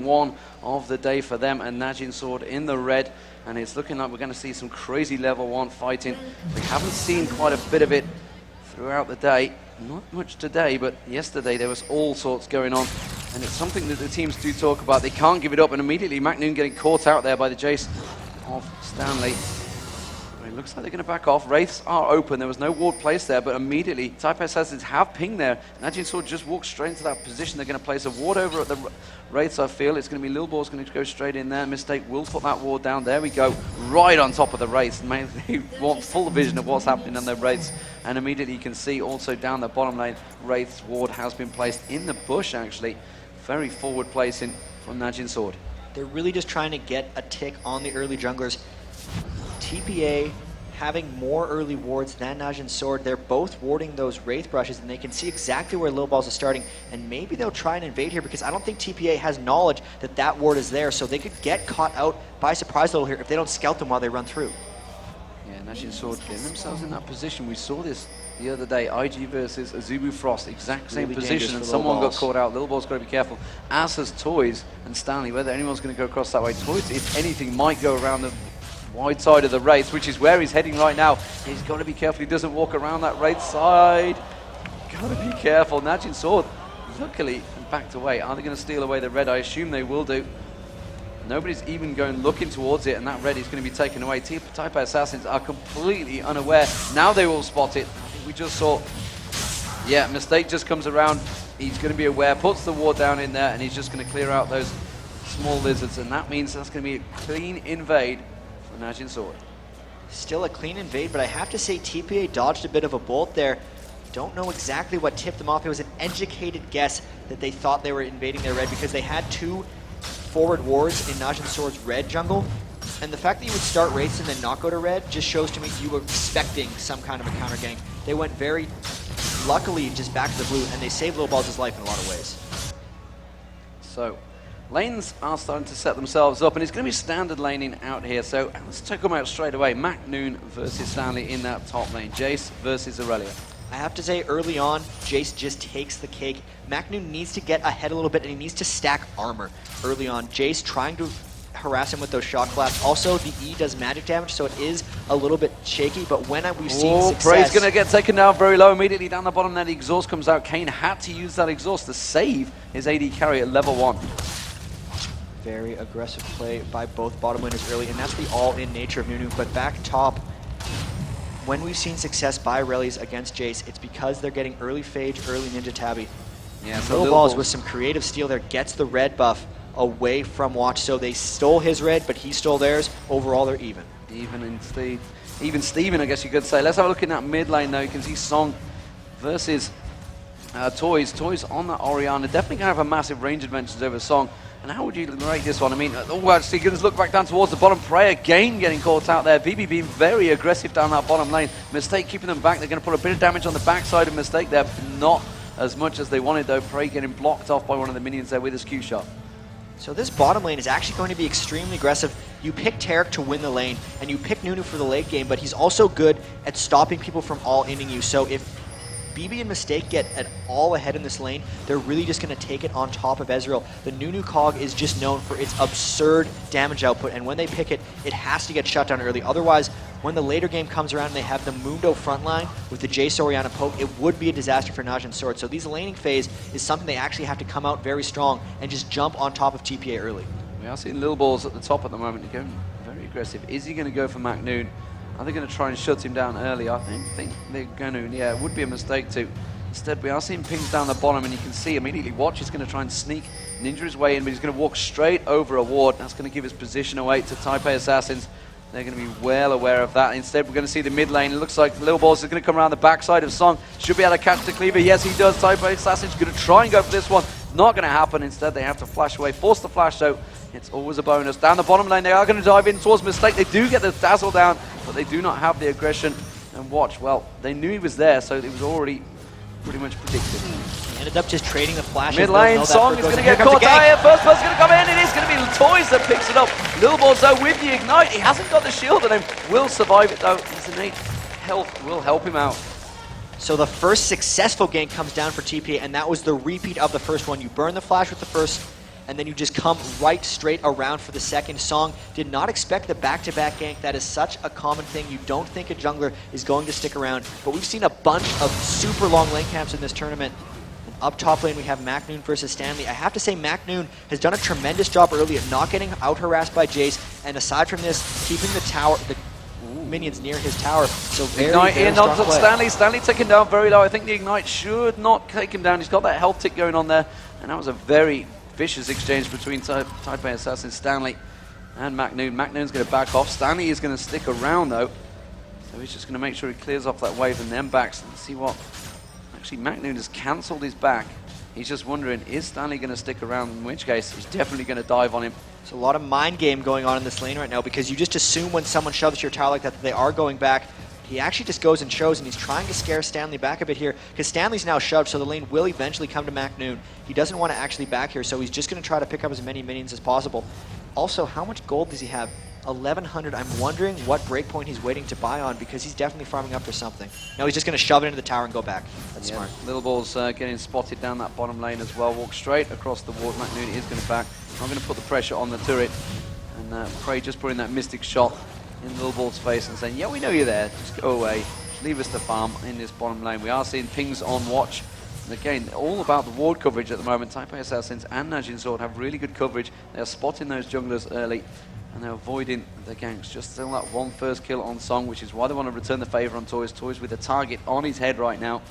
1 of the day for them, and Najin Sword in the red. And it's looking like we're going to see some crazy level 1 fighting. We haven't seen quite a bit of it throughout the day. Not much today, but yesterday there was all sorts going on. And it's something that the teams do talk about. They can't give it up, and immediately Macnoon getting caught out there by the Jace of Stanley. It looks like they're going to back off. Wraiths are open. There was no ward placed there, but immediately TPA Assassins have pinged there. Najin Sword just walked straight into that position. They're going to place a ward over at the Wraiths, I feel. It's going to be Lil Ball's going to go straight in there. Mistake will put that ward down. There we go. Right on top of the Wraiths. They want full vision of what's happening on the Wraiths. And immediately you can see also down the bottom lane, Wraith's ward has been placed in the bush, actually. Very forward placing from Najin Sword. They're really just trying to get a tick on the early junglers. TPA having more early wards than Najin Sword. They're both warding those Wraith brushes, and they can see exactly where Lil Balls is starting, and maybe they'll try and invade here, because I don't think TPA has knowledge that that ward is there, so they could get caught out by surprise a little here if they don't scout them while they run through. Yeah, Najin Sword getting themselves in that position. We saw this the other day, IG versus Azubu Frost, exact same Really position, and someone got caught out. Lil Ball's got to be careful, as has Toys and Stanley. Whether anyone's going to go across that way, Toys, if anything, might go around the wide side of the Wraith, which is where he's heading right now. He's got to be careful he doesn't walk around that Wraith side. Got to be careful. Najin Sword, luckily, backed away. Are they going to steal away the red? I assume they will do. Nobody's even going looking towards it, and that red is going to be taken away. TPA Assassins are completely unaware. Now they will spot it. I think we just saw, yeah, Mistake just comes around. He's going to be aware, puts the ward down in there, and he's just going to clear out those small lizards, and that means that's going to be a clean invade for Najin Sword. Still a clean invade, but I have to say TPA dodged a bit of a bolt there. Don't know exactly what tipped them off. It was an educated guess that they thought they were invading their red, because they had 2 forward wards in Najin Sword's red jungle, and the fact that you would start Wraiths and then not go to red just shows to me you were expecting some kind of a counter gank. They went very luckily just back to the blue, and they saved Lil Balls' life in a lot of ways. So lanes are starting to set themselves up, and it's going to be standard laning out here, so let's check them out straight away. Macnoon versus Stanley in that top lane. Jace versus Aurelia. I have to say, early on, Jace just takes the cake. Macnoon needs to get ahead a little bit, and he needs to stack armor early on. Jace trying to harass him with those shock blasts. Also, the E does magic damage, so it is a little bit shaky, but when we've seen success... Prey's going to get taken down very low immediately down the bottom there. The exhaust comes out. Kane had to use that exhaust to save his AD carry at level 1. Very aggressive play by both bottom laners early, and that's the all-in nature of Nunu. But back top, when we've seen success by Relies against Jace, it's because they're getting early Phage, early Ninja Tabby. Yeah, so Lil Balls with some creative steal there gets the red buff away from Watch. So they stole his red, but he stole theirs. Overall, they're even. Even Steven, I guess you could say. Let's have a look in that mid lane now. You can see Song versus Toys. Toys on the Orianna. Definitely going to have a massive range advantage over Song. And how would you rate this one? I mean, actually, let's look back down towards the bottom. Prey again getting caught out there. BB being very aggressive down that bottom lane. Mistake keeping them back. They're going to put a bit of damage on the backside of Mistake there. Not as much as they wanted, though. Prey getting blocked off by one of the minions there with his Q shot. So this bottom lane is actually going to be extremely aggressive. You pick Taric to win the lane, and you pick Nunu for the late game, but he's also good at stopping people from all-inning you. So if BB and Mistake get at all ahead in this lane, they're really just going to take it on top of Ezreal. The Nunu cog is just known for its absurd damage output, and when they pick it, it has to get shut down early. Otherwise, when the later game comes around and they have the Mundo frontline with the Jace Orianna poke, it would be a disaster for Najin Sword. So these laning phase is something they actually have to come out very strong and just jump on top of TPA early. We are seeing Lil Balls at the top at the moment. They're going very aggressive. Is he going to go for Macnoon? Are they going to try and shut him down early? I don't think they're going to. Yeah, it would be a mistake to. Instead, we are seeing pings down the bottom, and you can see immediately Watch is going to try and sneak Ninja his way in, but he's going to walk straight over a ward. That's going to give his position away to TPA Assassins. They're going to be well aware of that. Instead, we're going to see the mid lane. It looks like Lil Balls is going to come around the backside of Song. Should be able to catch the cleaver. Yes, he does. TPA Assassins going to try and go for this one. Not going to happen. Instead, they have to flash away. Force the flash, though. It's always a bonus. Down the bottom lane, they are going to dive in towards Mistake. They do get the dazzle down, but they do not have the aggression. And Watch, well, they knew he was there, so it was already pretty much predicted. He ended up just trading the flashes. Mid lane, Song is going to get caught out. First person's going to come in. It is going to be Toys that picks it up. Lil Balls, though, with the Ignite. He hasn't got the shield on him. Will survive it, though. His innate health will help him out. So the first successful gank comes down for TPA, and that was the repeat of the first one. You burn the flash with the first and then you just come right straight around for the second. Song did not expect the back-to-back gank. That is such a common thing. You don't think a jungler is going to stick around, but we've seen a bunch of super long lane camps in this tournament. Up top lane, we have Macnoon versus Stanley. I have to say, Macnoon has done a tremendous job early at not getting out-harassed by Jace, and aside from this, keeping the tower, the minions near his tower. So very, Ignite very in strong onto play. Stanley. Stanley taken down very low. I think the Ignite should not take him down. He's got that health tick going on there, and that was a very vicious exchange between TPA Assassin Stanley and Macnoon. Macnoon's going to back off. Stanley is going to stick around, though, so he's just going to make sure he clears off that wave and then backs. Let's see what... Actually, Macnoon has cancelled his back. He's just wondering, is Stanley going to stick around? In which case, he's definitely going to dive on him. There's a lot of mind game going on in this lane right now because you just assume when someone shoves your tower like that they are going back. He actually just goes and shows, and he's trying to scare Stanley back a bit here because Stanley's now shoved, so the lane will eventually come to Macnoon. He doesn't want to actually back here, so he's just going to try to pick up as many minions as possible. Also, how much gold does he have? 1,100. I'm wondering what breakpoint he's waiting to buy on because he's definitely farming up for something. No, he's just going to shove it into the tower and go back. That's smart. Little Ball's getting spotted down that bottom lane as well. Walk straight across the ward. Macnoon is going to back. I'm going to put the pressure on the turret. And Prey just putting that Mystic shot in Little Ball's face and saying, yeah, we know you're there. Just go away. Leave us to farm in this bottom lane. We are seeing pings on watch. And again, all about the ward coverage at the moment. TPA Assassins and Najin Sword have really good coverage. They are spotting those junglers early, and they're avoiding the ganks. Just still that one first kill on Song, which is why they want to return the favor on Toys. Toys with a target on his head right now.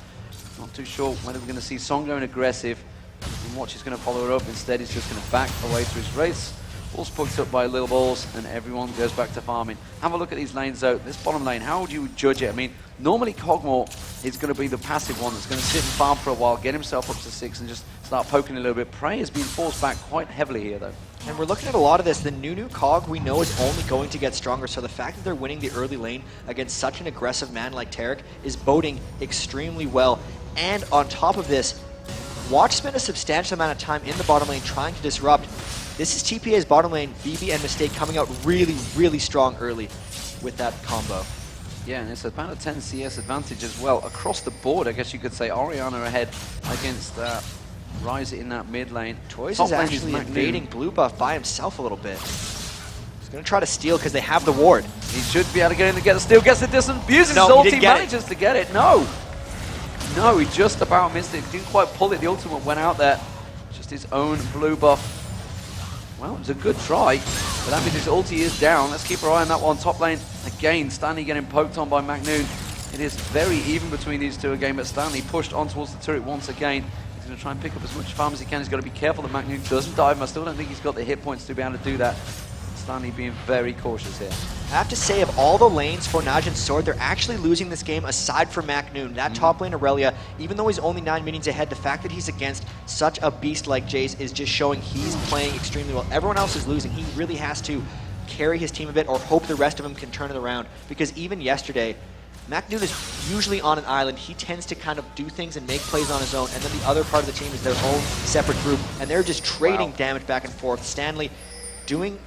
Not too sure whether we're going to see Song going aggressive, and Watch is going to follow it up. Instead, he's just going to back away through his race. Ball's poked up by Little Balls, and everyone goes back to farming. Have a look at these lanes, though. This bottom lane, how would you judge it? I mean, normally Cogmore is going to be the passive one that's going to sit and farm for a while, get himself up to 6, and just start poking a little bit. Prey is being forced back quite heavily here, though. And we're looking at a lot of this. The Nunu Cog we know is only going to get stronger, so the fact that they're winning the early lane against such an aggressive man like Tarek is boding extremely well. And on top of this, Watch spent a substantial amount of time in the bottom lane trying to disrupt. This is TPA's bottom lane, BB and Mistake coming out really, really strong early with that combo. Yeah, and it's about a 10 CS advantage as well. Across the board, I guess you could say Orianna ahead against Ryze in that mid lane. Toys is actually invading blue buff by himself a little bit. He's going to try to steal because they have the ward. He should be able to get in to get the steal, gets the distance, uses his ulti, manages to get it. No, he just about missed it. Didn't quite pull it. The ultimate went out there. Just his own blue buff. Well, it was a good try, but that means his ulti is down. Let's keep our eye on that one. Top lane, again, Stanley getting poked on by Macnoon. It is very even between these two again, but Stanley pushed on towards the turret once again. He's going to try and pick up as much farm as he can. He's got to be careful that Macnoon doesn't dive him. I still don't think he's got the hit points to be able to do that. Stanley being very cautious here. I have to say, of all the lanes for Najin's Sword, they're actually losing this game aside from Macnoon. That top lane, Aurelia, even though he's only 9 minions ahead, the fact that he's against such a beast like Jace is just showing he's playing extremely well. Everyone else is losing. He really has to carry his team a bit or hope the rest of them can turn it around. Because even yesterday, Macnoon is usually on an island. He tends to kind of do things and make plays on his own, and then the other part of the team is their own separate group, and they're just trading damage back and forth. Stanley doing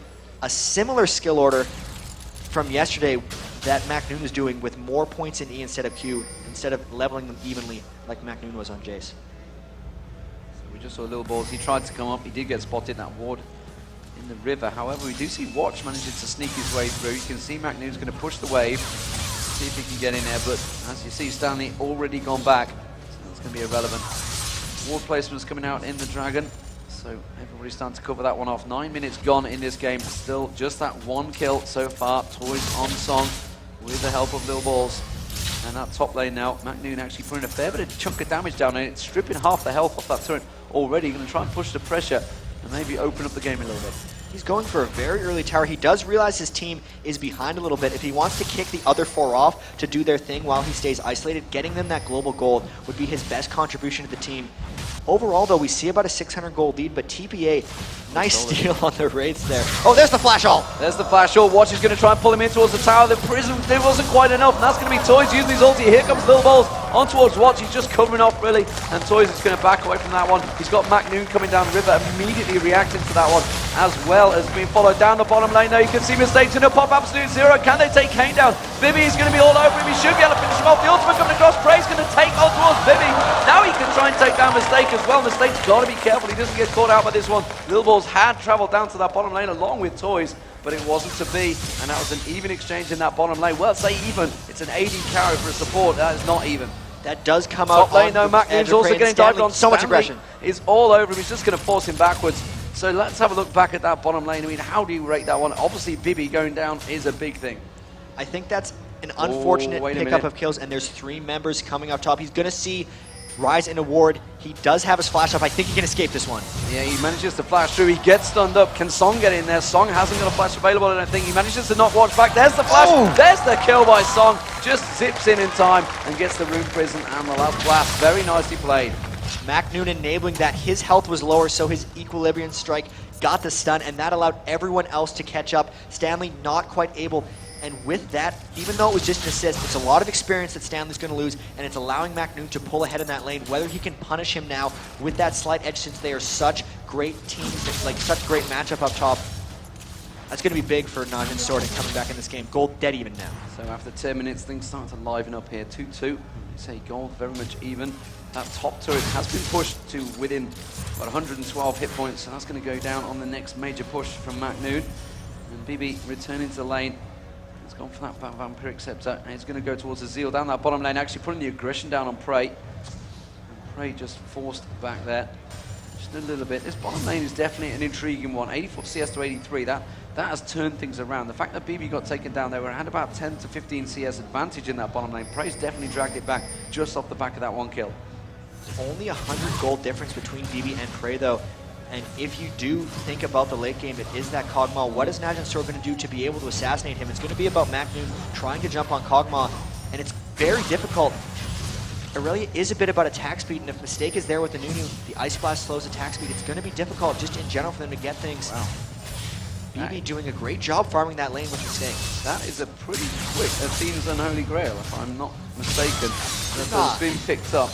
a similar skill order from yesterday that Macnoon is doing with more points in E instead of Q, instead of leveling them evenly like Macnoon was on Jace. So we just saw Little Balls. He tried to come up. He did get spotted in that ward in the river. However, we do see Watch managing to sneak his way through. You can see Macnoon's going to push the wave, see if he can get in there. But as you see, Stanley already gone back. So that's going to be irrelevant. Ward placements coming out in the Dragon. So everybody's starting to cover that one off. 9 minutes gone in this game. Still just that one kill so far. Toys on Song with the help of Little Balls. And that top lane now, Macnoon actually putting a fair bit of chunk of damage down, and it's stripping half the health off that turret already. Going to try and push the pressure and maybe open up the game a little bit. He's going for a very early tower. He does realize his team is behind a little bit. If he wants to kick the other 4 off to do their thing while he stays isolated, getting them that global gold would be his best contribution to the team. Overall, though, we see about a 600 gold lead, but TPA, nice steal on the raids there. Oh, there's the flash ult! There's the flash ult. Watch is going to try and pull him in towards the tower. The prism, it wasn't quite enough, and that's going to be Toys using his ulti. Here comes Little Balls on towards Watch. He's just covering off, really, and Toys is going to back away from that one. He's got Macnoon coming down the river, immediately reacting to that one, as well as being followed down the bottom lane. Now you can see Mistakes in a pop absolute zero. Can they take Kane down? Bibby is going to be all over him. He should be able to finish him off. The ultimate coming across. Prey's going to take on towards Bibby. Now he can try and take down Mistake as well. Mistake's got to be careful. He doesn't get caught out by this one. Lil Balls had travelled down to that bottom lane along with Toys, but it wasn't to be, and that was an even exchange in that bottom lane. Well, say even. It's an AD carry for a support. That is not even. That does come out. Top lane, though, MacNoon's also getting dived on. So much aggression. Is all over him. He's just going to force him backwards. So let's have a look back at that bottom lane. I mean, how do you rate that one? Obviously, Bibby going down is a big thing. I think that's an unfortunate pickup minute. of kills, and there's 3 members coming up top. He's going to see Rise in a ward. He does have his flash up. I think he can escape this one. Yeah, he manages to flash through. He gets stunned up. Can Song get in there? Song hasn't got a flash available, I don't think. He manages to not watch back. There's the flash. Oh. There's the kill by Song. Just zips in time and gets the Rune Prison and the last blast. Very nicely played. MacNoon enabling that. His health was lower, so his Equilibrium Strike got the stun, and that allowed everyone else to catch up. Stanley not quite able. And with that, even though it was just an assist, it's a lot of experience that Stanley's going to lose, and it's allowing MacNoon to pull ahead in that lane. Whether he can punish him now with that slight edge, since they are such great teams, like such great matchup up top, that's going to be big for Najin Sword and coming back in this game. Gold dead even now. So after 10 minutes, things start to liven up here. 2-2. Say Gold very much even. That top turret has been pushed to within about 112 hit points, so that's going to go down on the next major push from MacNoon. And BB returning to the lane. He's gone for that Vampiric Scepter, and he's going to go towards the Zeal down that bottom lane, actually putting the aggression down on Prey. And Prey just forced back there. Just a little bit. This bottom lane is definitely an intriguing one. 84 CS to 83. That has turned things around. The fact that BB got taken down, they were had about 10 to 15 CS advantage in that bottom lane. Prey's definitely dragged it back just off the back of that one kill. Only 100 gold difference between BB and Prey, though. And if you do think about the late game, it is that Kog'Maw. What is Najin Sword going to do to be able to assassinate him? It's going to be about MacNoon trying to jump on Kog'Maw, and it's very difficult. Aurelia is a bit about attack speed, and if Mistake is there with the Nunu, the Ice Blast slows attack speed. It's going to be difficult just in general for them to get things. Wow. BB doing a great job farming that lane with Mistake. That is a pretty quick Athena's Unholy Grail, if I'm not mistaken. That's been picked up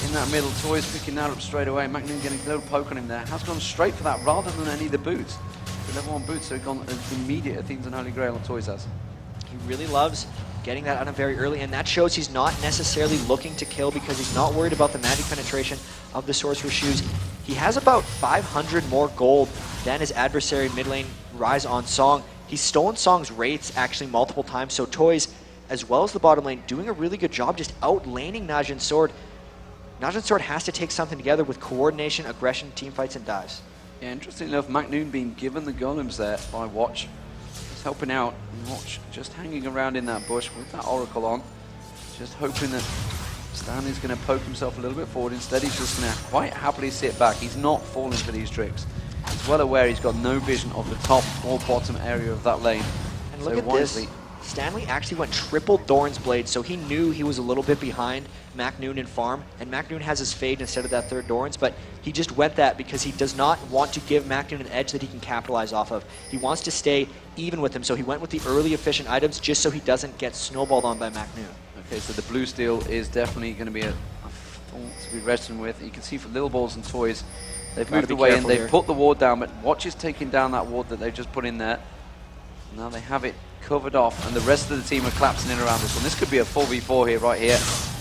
in that middle. Toys picking that up straight away. MacNoon getting a little poke on him there. Has gone straight for that rather than any of the boots. The level 1 boots, so he's gone immediate Athena's Unholy Grail on Toys has. He really loves getting that on him very early, and that shows he's not necessarily looking to kill because he's not worried about the magic penetration of the Sorcerer's Shoes. He has about 500 more gold than his adversary mid lane Rise on Song. He's stolen Song's wraiths actually multiple times, so Toys, as well as the bottom lane, doing a really good job just out-laning Najin Sword. Najin Sword has to take something together with coordination, aggression, team fights, and dives. Yeah, interesting enough, MacNoon being given the golems there by Watch. He's helping out, and Watch just hanging around in that bush with that Oracle on. Just hoping that Stanley's going to poke himself a little bit forward. Instead, he's just going to quite happily sit back. He's not falling for these tricks. He's well aware he's got no vision of the top or bottom area of that lane. And look at this. Stanley actually went triple Doran's Blade, so he knew he was a little bit behind MacNoon in farm, and MacNoon has his Fade instead of that third Doran's, but he just went that because he does not want to give MacNoon an edge that he can capitalize off of. He wants to stay even with him, so he went with the early efficient items just so he doesn't get snowballed on by MacNoon. Okay, so the blue steel is definitely going to be a thought to be wrestling with. You can see for Little Balls and Toys, they've moved away and they've put the ward down, but Watch is taking down that ward that they've just put in there. Now they have it covered off, and the rest of the team are collapsing in around this one. This could be a 4v4 here, right here.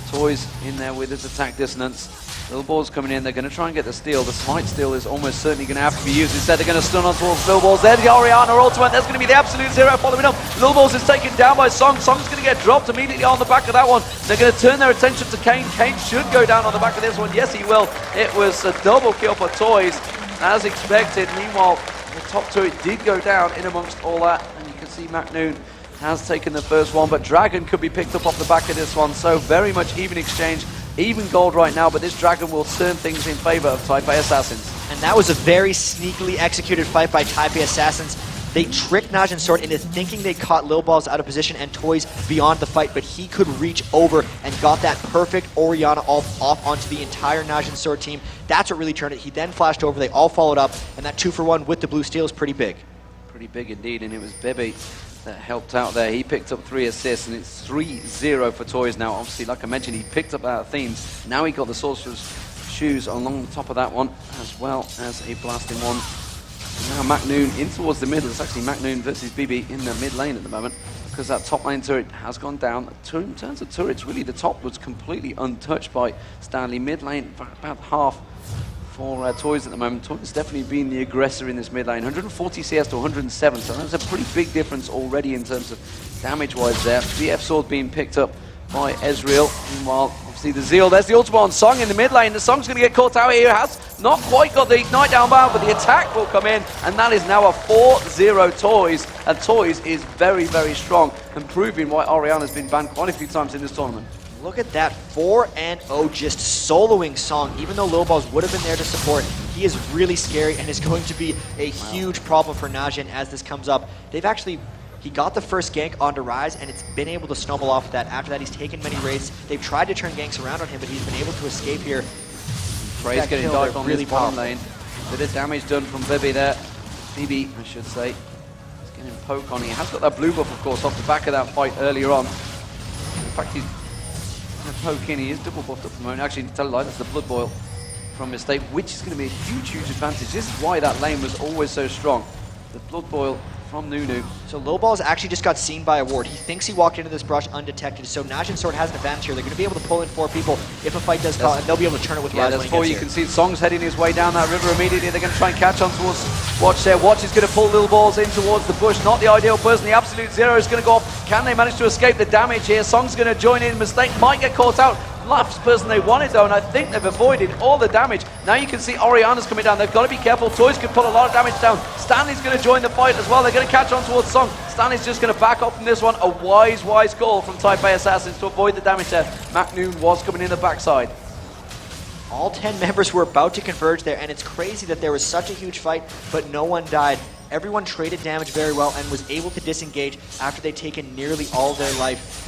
Toys in there with his attack dissonance. Little Balls coming in, they're going to try and get the steal. The smite steal is almost certainly going to have to be used. Instead, they're going to stun on towards Little Balls. There's the Orianna ultimate. There's going to be the absolute zero following up. Little Balls is taken down by Song. Song's going to get dropped immediately on the back of that one. They're going to turn their attention to Kane. Kane should go down on the back of this one. Yes, he will. It was a double kill for Toys, as expected. Meanwhile, the top turret did go down in amongst all that, and you can see MacNoon has taken the first one, but Dragon could be picked up off the back of this one, so very much even exchange, even gold right now, but this Dragon will turn things in favor of Type A Assassins. And that was a very sneakily executed fight by Type A Assassins. They tricked Najin Sword into thinking they caught Lil Balls out of position and Toys beyond the fight, but he could reach over and got that perfect Orianna off onto the entire Najin Sword team. That's what really turned it. He then flashed over, they all followed up, and that 2-for-1 with the blue steel is pretty big. Pretty big indeed, and it was Bebe that helped out there. He picked up 3 assists, and it's 3-0 for Toys now. Obviously, like I mentioned, he picked up that Themes. Now he got the Sorcerer's Shoes along the top of that one, as well as a blasting one. And now MacNoon in towards the middle. It's actually MacNoon versus BB in the mid lane at the moment. because that top lane turret has gone down. In terms of turrets, really the top was completely untouched by Stanley. Mid lane, about half for Toys at the moment. Toys definitely been the aggressor in this mid lane. 140 CS to 107, so that's a pretty big difference already in terms of damage-wise there. The F-Sword being picked up by Ezreal. Meanwhile, obviously the Zeal, there's the ultimate on Song in the mid lane. The Song's going to get caught out here. Has not quite got the Ignite down bound, but the attack will come in, and that is now a 4-0 Toys. And Toys is very, very strong and proving why Orianna's been banned quite a few times in this tournament. Look at that, 4-0 just soloing Song. Even though Little Balls would have been there to support, he is really scary and is going to be a huge problem for Najin as this comes up. He got the first gank onto Rise, and it's been able to snowball off of that. After that, he's taken many raids. They've tried to turn ganks around on him, but he's been able to escape here. Frey's getting dived on really bottom lane. Bit of damage done from Bibi there. Bibi, I should say. He's getting poke on. He has got that blue buff, of course, off the back of that fight earlier on. In fact, he's going to poke in. He is double buffed at the moment. Actually, to tell a lie, that's the Blood Boil from Mistake, which is going to be a huge, huge advantage. This is why that lane was always so strong. The Blood Boil from Nunu. So Low Balls actually just got seen by a ward. He thinks he walked into this brush undetected, so Najin Sword has an advantage here. They're going to be able to pull in 4 people if a fight does call, and they'll be able to turn it with Rise. There's 4. You can see Song's heading his way down that river immediately. They're going to try and catch on towards Watch there. Watch is going to pull Little Balls in towards the bush. Not the ideal person. The Absolute Zero is going to go off. Can they manage to escape the damage here? Song's going to join in. Mistake might get caught out. Last person they wanted though, and I think they've avoided all the damage. Now you can see Orianna's coming down. They've got to be careful. Toys could put a lot of damage down. Stanley's going to join the fight as well. They're going to catch on towards Song. Stanley's just going to back up from this one. A wise call from Type A Assassins to avoid the damage there. McNoon was coming in the backside. All 10 members were about to converge there, and it's crazy that there was such a huge fight, but no one died. Everyone traded damage very well and was able to disengage after they'd taken nearly all their life.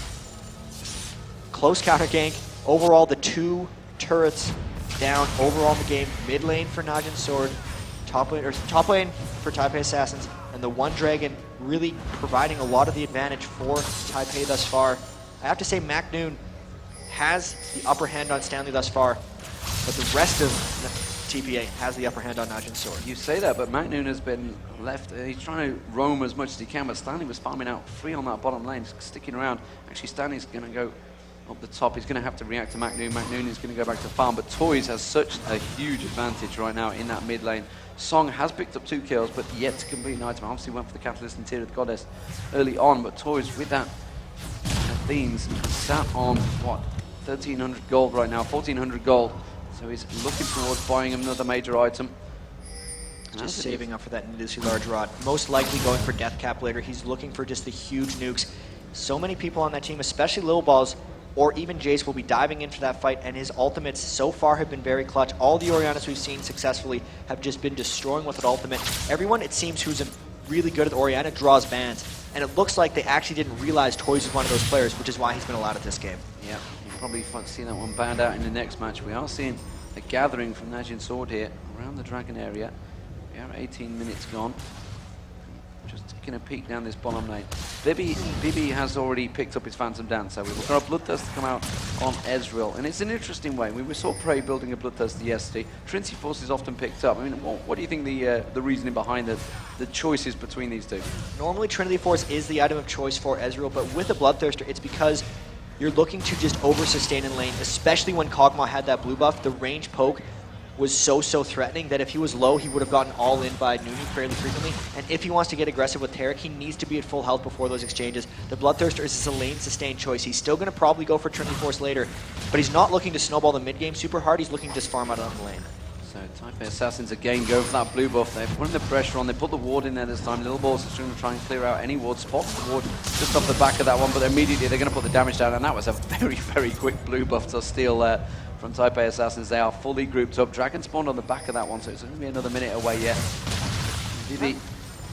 Close counter gank. Overall, the 2 turrets down overall in the game. Mid lane for Najin Sword, top lane for Type A Assassins, and the 1 Dragon really providing a lot of the advantage for Type A thus far. I have to say McNoon has the upper hand on Stanley thus far, but the rest of TPA has the upper hand on Najin Sword. You say that, but McNoon has been left. He's trying to roam as much as he can, but Stanley was farming out free on that bottom lane, sticking around. Actually, Stanley's going to go up the top. He's going to have to react to McNoon. McNoon is going to go back to farm, but Toys has such a huge advantage right now in that mid lane. Song has picked up 2 kills, but yet to complete an item. Obviously went for the Catalyst and Tear of the Goddess early on, but Toys with that Athenes sat on, what, 1,300 gold right now, 1,400 gold. So he's looking towards buying another major item. Just saving up for that needlessly large rod. Most likely going for Death Cap later. He's looking for just the huge nukes. So many people on that team, especially Little Balls, or even Jace, will be diving into that fight, and his ultimates so far have been very clutch. All the Oriannas we've seen successfully have just been destroying with an ultimate. Everyone, it seems, who's really good at Orianna draws bans, and it looks like they actually didn't realize Toys was one of those players, which is why he's been allowed at this game. Yeah, you'll probably see that one banned out in the next match. We are seeing a gathering from Najin Sword here around the Dragon area. We are 18 minutes gone. Just taking a peek down this bottom lane. Bibi has already picked up his Phantom Dance, so we've got a Bloodthirst to come out on Ezreal, and it's an interesting way. We saw Prey building a Bloodthirst yesterday. Trinity Force is often picked up. I mean, what do you think the reasoning behind the choices between these two? Normally Trinity Force is the item of choice for Ezreal, but with a Bloodthirster, it's because you're looking to just over-sustain in lane, especially when Kog'Maw had that blue buff. The range poke was so threatening that if he was low, he would have gotten all in by Nunu fairly frequently. And if he wants to get aggressive with Taric, he needs to be at full health before those exchanges. The Bloodthirster is a lane sustained choice. He's still going to probably go for Trinity Force later, but he's not looking to snowball the mid game super hard. He's looking to just farm out on the lane. So Type A Assassins again go for that blue buff. They're putting the pressure on. They put the ward in there this time. Little Balls is going to try and clear out any ward. Spots the ward just off the back of that one, but immediately they're going to put the damage down, and that was a very quick blue buff to steal from Type A Assassins. They are fully grouped up. Dragon spawned on the back of that one, so it's going to be another minute away yet. Bibi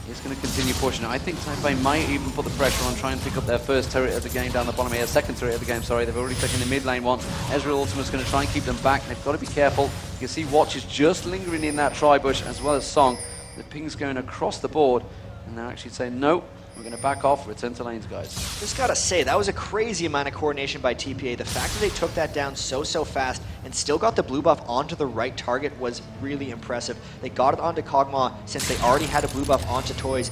is going to continue pushing it. I think Type A might even put the pressure on, try and pick up their first turret of the game down the bottom here. Second turret of the game, sorry. They've already taken the mid lane one. Ezreal Ultimate's going to try and keep them back. They've got to be careful. You can see Watch is just lingering in that tri-bush, as well as Song. The ping's going across the board, and they're actually saying, no, we're going to back off, return to lanes, guys. Just gotta say, that was a crazy amount of coordination by TPA. The fact that they took that down so fast and still got the blue buff onto the right target was really impressive. They got it onto Kog'Maw since they already had a blue buff onto Toys.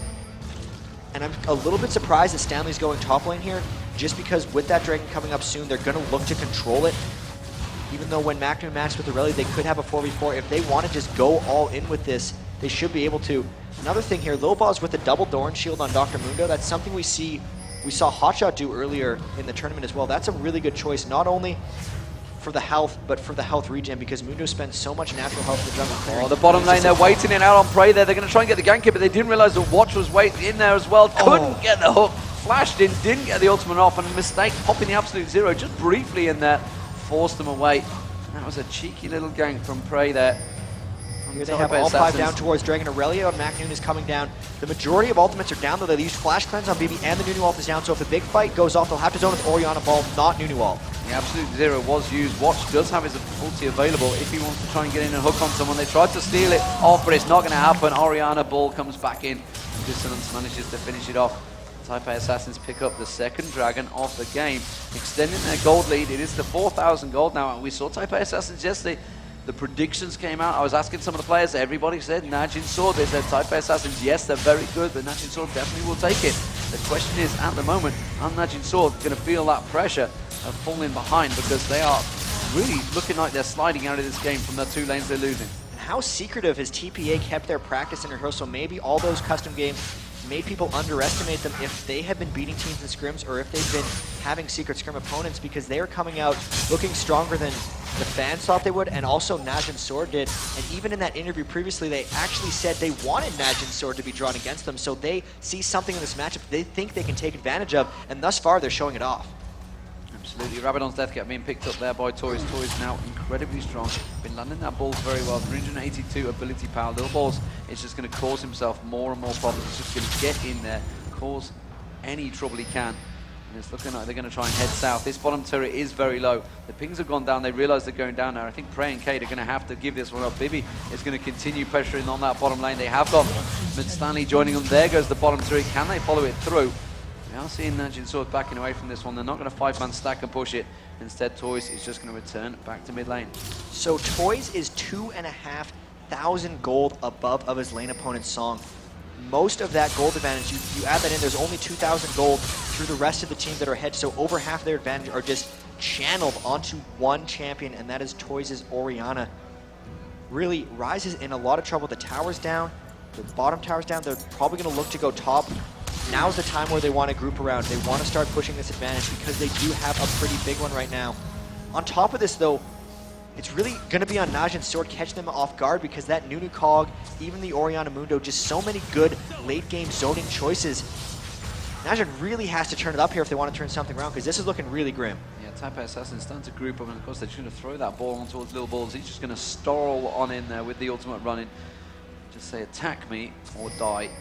And I'm a little bit surprised that Stanley's going top lane here, just because with that Dragon coming up soon, they're going to look to control it. Even though when McNoon matched with Aurelia, they could have a 4v4. If they want to just go all in with this, they should be able to. Another thing here, Lilboz with the double Doran shield on Dr. Mundo, that's something we saw Hotshot do earlier in the tournament as well. That's a really good choice, not only for the health, but for the health regen, because Mundo spends so much natural health in the jungle clearing. Oh, the bottom lane, they're waiting it out on Prey there. They're going to try and get the gank, but they didn't realize the Watch was waiting in there as well. Couldn't get the hook, flashed in, didn't get the ultimate off, and Mistake popping the absolute zero just briefly in there, forced them away. That was a cheeky little gank from Prey there. Here they have all 5 down towards Dragon. Aurelia and McNoon is coming down. The majority of ultimates are down, though. They use Flash Cleanse on BB, and the Nunu ult is down, so if the big fight goes off, they'll have to zone with Orianna Ball, not Nunu ult. The absolute zero was used. Watch does have his ulti available if he wants to try and get in and hook on someone. They tried to steal it off, but it's not going to happen. Orianna Ball comes back in. Dissonance manages to finish it off. TPA Assassins pick up the second Dragon of the game, extending their gold lead. It is the 4,000 gold now, and we saw TPA Assassins yesterday. The predictions came out. I was asking some of the players. Everybody said Najin Sword. They said TPA Assassins, yes, they're very good, but Najin Sword definitely will take it. The question is, at the moment, are Najin Sword going to feel that pressure of falling behind, because they are really looking like they're sliding out of this game from the 2 lanes they're losing. And how secretive has TPA kept their practice and rehearsal? Maybe all those custom games made people underestimate them if they have been beating teams in scrims, or if they've been having secret scrim opponents, because they are coming out looking stronger than the fans thought they would, and also Najin Sword did. And even in that interview previously, they actually said they wanted Najin Sword to be drawn against them, so they see something in this matchup they think they can take advantage of, and thus far they're showing it off. Absolutely. Rabadon's death cap being picked up there by Toys. Toys now incredibly strong. Been landing that ball very well. 382 ability power. Little Balls is just going to cause himself more and more problems. He's just going to get in there, cause any trouble he can. And it's looking like they're going to try and head south. This bottom turret is very low. The pings have gone down. They realize they're going down now. I think Prey and Kate are going to have to give this one up. Bibi is going to continue pressuring on that bottom lane. They have got Mid Stanley joining them. There goes the bottom turret. Can they follow it through? We are seeing Najin Sword backing away from this one. They're not going to 5-man stack and push it. Instead, Toys is just going to return back to mid lane. So Toys is 2,500 gold above of his lane opponent's Song. Most of that gold advantage, you add that in, there's only 2,000 gold through the rest of the team that are ahead, so over half their advantage are just channeled onto one champion, and that is Toys' Orianna. Really, Rise is in a lot of trouble. The tower's down, the bottom tower's down. They're probably going to look to go top. Now's the time where they want to group around. They want to start pushing this advantage, because they do have a pretty big one right now. On top of this, though, it's really going to be on Najin Sword, catch them off guard, because that Nunu Cog, even the Orianna Mundo, just so many good late-game zoning choices. Najin really has to turn it up here if they want to turn something around, because this is looking really grim. Yeah, TPA Assassin's starting to group up, and of course they're just going to throw that ball on towards Little Balls. He's just going to stroll on in there with the ultimate running. Just say, attack me or die.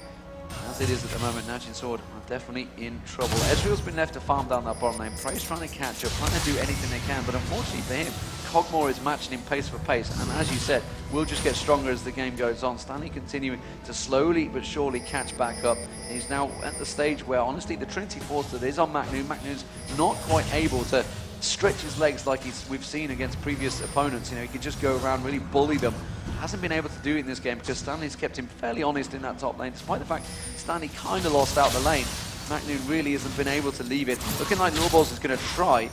As it is at the moment, Najin Sword are definitely in trouble. Ezreal's been left to farm down that bottom lane. Prey's trying to catch up, trying to do anything they can, but unfortunately for him, Cogmore is matching him pace for pace, and as you said, will just get stronger as the game goes on. Stanley continuing to slowly but surely catch back up. He's now at the stage where, honestly, the Trinity Force that is on McNoon. McNoon's not quite able to stretch his legs like we've seen against previous opponents. You know, he could just go around, really bully them. Hasn't been able to do it in this game because Stanley's kept him fairly honest in that top lane, despite the fact Stanley kind of lost out the lane. McNoon really hasn't been able to leave it. Looking like Little Balls is going to try.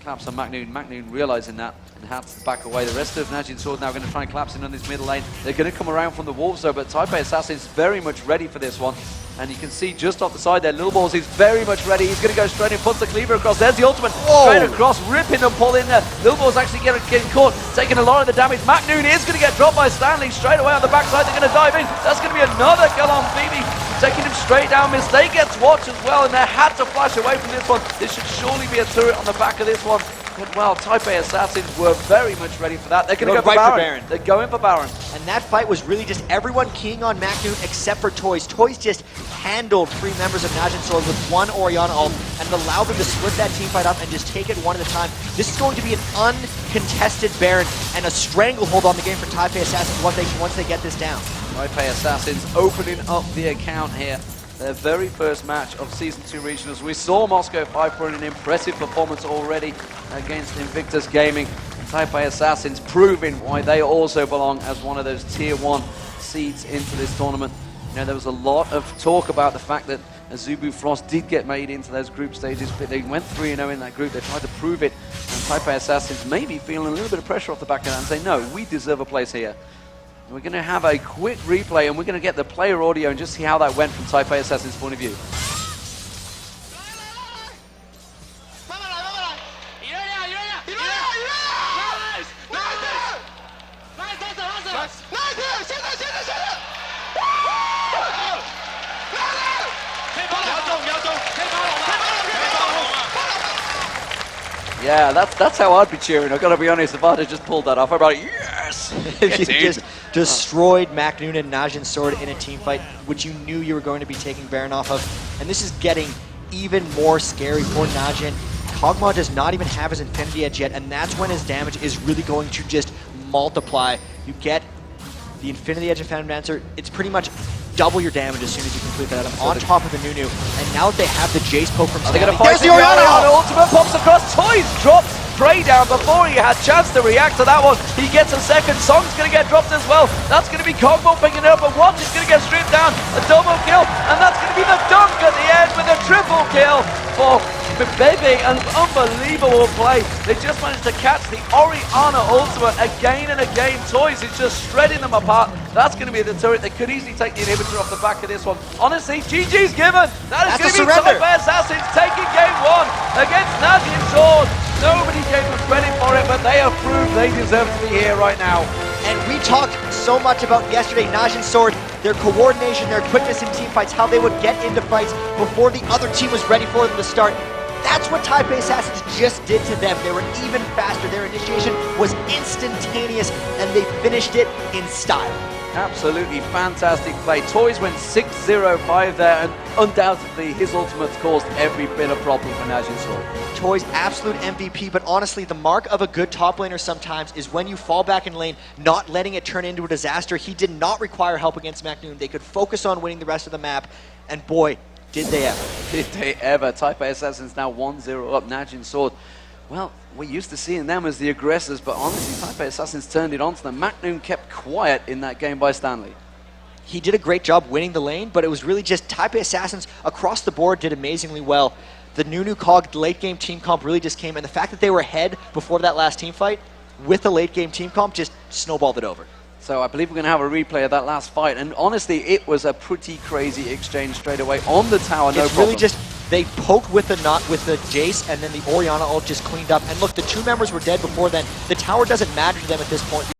Collapse on McNoon. McNoon realizing that and has to back away. The rest of Najin Sword now going to try and collapse in on this middle lane. They're going to come around from the Wolves though, but TPA Assassin's very much ready for this one. And you can see just off the side there, Little Balls is very much ready. He's going to go straight in, puts the cleaver across. There's the ultimate. Whoa. Straight across, ripping the pull in there. Little Balls actually getting caught, taking a lot of the damage. McNoon is going to get dropped by Stanley straight away on the backside. They're going to dive in. That's going to be another kill on Phoebe, taking him straight down. Mistake gets watched as well, and they had to flash away from this one. This should surely be a turret on the back of this one. But well, TPA Assassins were very much ready for that. They're going to go for Baron. They're going for Baron. And that fight was really just everyone keying on McNoon except for Toys. Toys just handled 3 members of Najin Sword with 1 Orianna ult and allowed them to split that team fight up and just take it one at a time. This is going to be an uncontested Baron and a stranglehold on the game for TPA Assassins once they get this down. TPA Assassins opening up the account here. Their very first match of Season 2 Regionals. We saw Moscow 5 put in an impressive performance already against Invictus Gaming. TPA Assassins proving why they also belong as one of those Tier 1 seeds into this tournament. You know, there was a lot of talk about the fact that Azubu Frost did get made into those group stages, but they went 3-0 in that group. They tried to prove it, and Taipei Assassins maybe feeling a little bit of pressure off the back of that and say, no, we deserve a place here. We're going to have a quick replay, and we're going to get the player audio and just see how that went from Taipei Assassins' point of view. Yeah, that's how I'd be cheering. I've got to be honest. If I'd have just pulled that off, I'd be like, yes! If you just destroyed MacNoon and Najin Sword in a team fight, which you knew you were going to be taking Baron off of. And this is getting even more scary for Najin. Kog'Maw does not even have his Infinity Edge yet, and that's when his damage is really going to just multiply. You get the Infinity Edge of Phantom Dancer, it's pretty much double your damage as soon as you complete that item on top of the Nunu. And now that they have the Jace poke from Stanley, they're going to fight the Oriana. Ultimate pops across. Toys drops Prey down before he had chance to react to that one. He gets a second. Song's going to get dropped as well. That's going to be Kog'Maw picking it up, but Watch is going to get stripped down. A double kill, and that's going to be the dunk at the end with a triple kill for Bebe. An unbelievable play. They just managed to catch the Oriana ultimate again and again. Toys is just shredding them apart. That's going to be the turret. They could easily take the inhibitor off the back of this one. Honestly, GG's given. That is going to be Taipei Assassins taking game 1 against Najin Sword. Nobody gave them credit for it, but they have proved they deserve to be here right now. And we talked so much about yesterday, Najin Sword, their coordination, their quickness in team fights, how they would get into fights before the other team was ready for them to start. That's what Taipei Assassins just did to them. They were even faster. Their initiation was instantaneous, and they finished it in style. Absolutely fantastic play. Toys went 6-0-5 there, and undoubtedly his ultimates caused every bit of problem for Najin Sword. Toys absolute MVP, but honestly, the mark of a good top laner sometimes is when you fall back in lane, not letting it turn into a disaster. He did not require help against MacNoon. They could focus on winning the rest of the map, and boy, did they ever. Did they ever. Taipei Assassins now 1-0 up. Najin Sword, well, we're used to seeing them as the aggressors, but honestly, Taipei Assassins turned it on to them. MacNoon kept quiet in that game by Stanley. He did a great job winning the lane, but it was really just Taipei Assassins across the board did amazingly well. The Nunu Cog late game team comp really just came, and the fact that they were ahead before that last team fight with the late game team comp just snowballed it over. So I believe we're going to have a replay of that last fight, and honestly, it was a pretty crazy exchange straight away on the tower, no problem. It's really just, they poked with the Jace, and then the Oriana ult just cleaned up. And look, the 2 members were dead before then. The tower doesn't matter to them at this point.